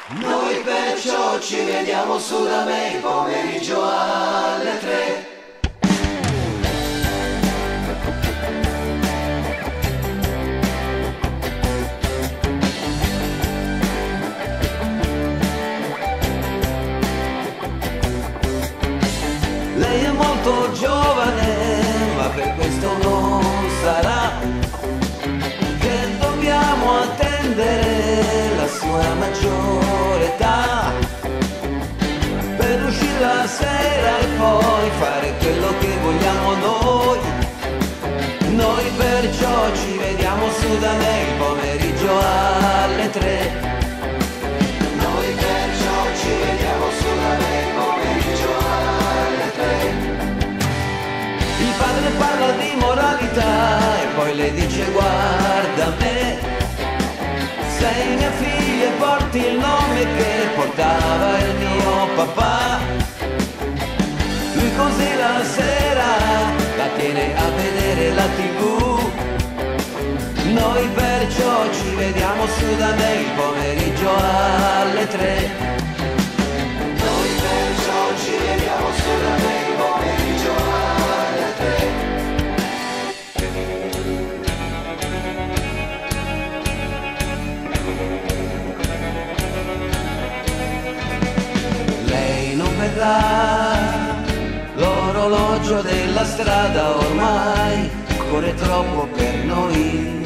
Noi perciò ci vediamo su da me il pomeriggio alle 3. Lei è molto giovane, ma per questo non sarà che dobbiamo attendere la sua maggiore età per uscire la sera e poi fare quello che vogliamo noi. Noi perciò ci vediamo su da me il pomeriggio alle 3. Noi perciò ci vediamo su da me il pomeriggio alle 3. Il padre parla di moralità e poi le dice guarda me, sei mia figlia e porti il nome che portava il mio papà. Lui così la sera la tiene a vedere la TV. Noi perciò ci vediamo su da me il pomeriggio alle 3. Noi perciò ci vediamo su da me il pomeriggio alle 3. Lei non vedrà l'orologio della strada ormai corre troppo per noi.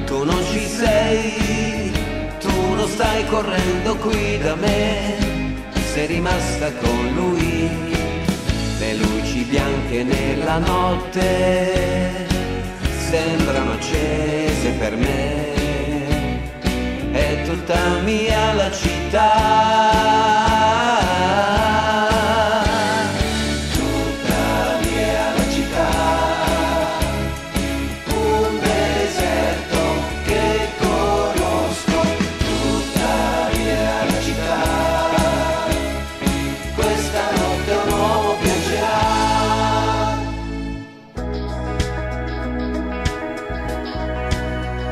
Tu non ci sei, tu non stai correndo qui da me, sei rimasta con lui. Le luci bianche nella notte sembrano accese per me, è tutta mia la città.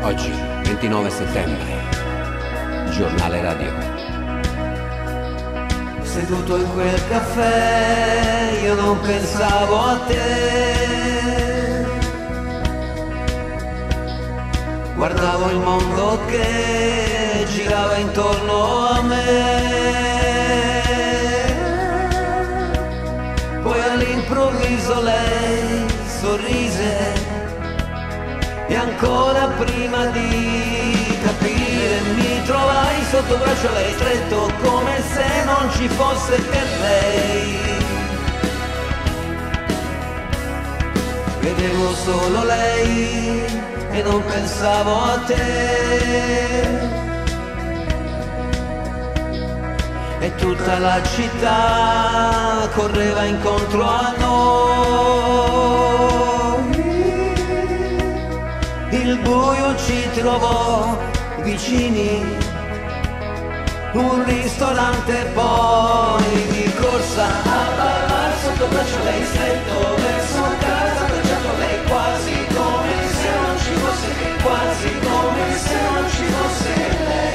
Oggi, 29 settembre, giornale radio. Seduto in quel caffè io non pensavo a te, guardavo il mondo che girava intorno a me, poi all'improvviso lei sorrise e ancora prima di capire mi trovai sotto braccio lei stretto come se non ci fosse che lei. Vedevo solo lei e non pensavo a te. E tutta la città correva incontro a noi. Il buio ci trovò vicini, un ristorante poi di corsa a ballare sotto braccio lei stretto verso casa, abbracciato lei quasi come se non ci fosse, quasi come se non ci fosse lei.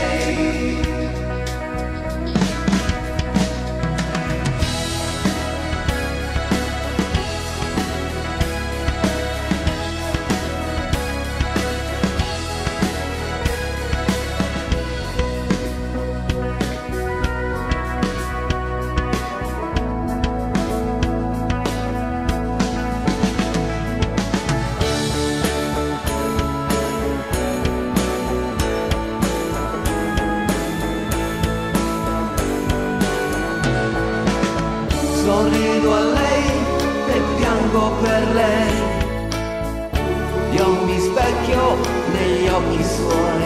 Sorrido a lei e piango per lei, io mi specchio negli occhi suoi.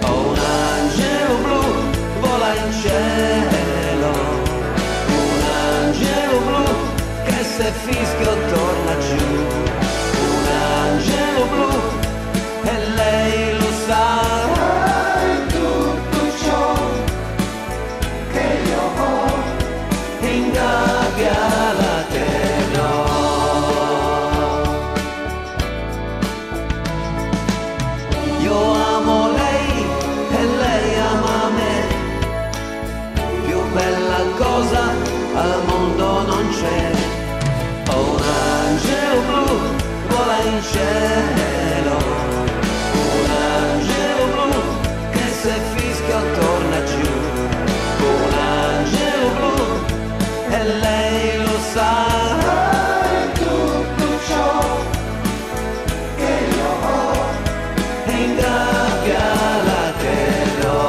Ho un angelo blu, vola in cielo, un angelo blu che se fischio torna giù. Un angelo blu e lei lo sa. Tutto ciò che io ho in gabbia la terrò. Io amo rischio torna giù, un angelo blu, e lei lo sa. Tutto ciò che io ho è in gabbia la terrò.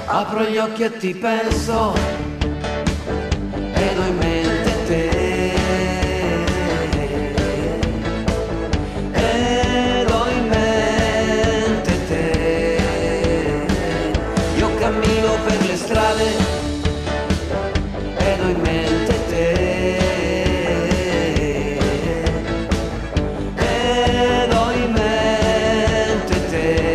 Apro gli occhi e ti penso ed ho in mente te, ed ho in mente te. Io cammino per le strade ed ho in mente te, ed ho in mente te.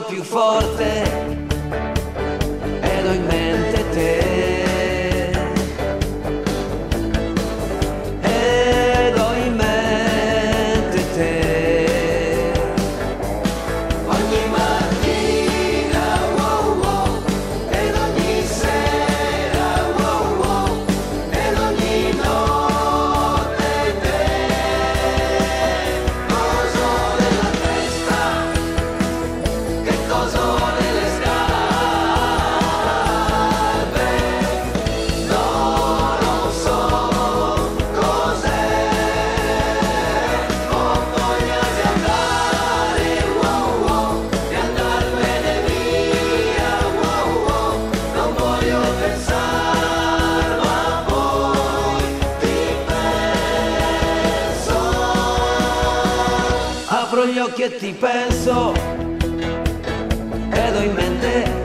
Più forte ed ho in mente te, ed ho in mente te. Ogni mattina, wow, wow, ed ogni sera, wow, wow, ed ogni notte te. Cosa ho nella testa? Cosa ho nelle scarpe? No, non so cos'è. Ho voglia di andare, wow, wow, di andarmene via, wow, wow. Non voglio pensare, ma poi ti penso. Apro gli occhi e ti penso ed ho in mente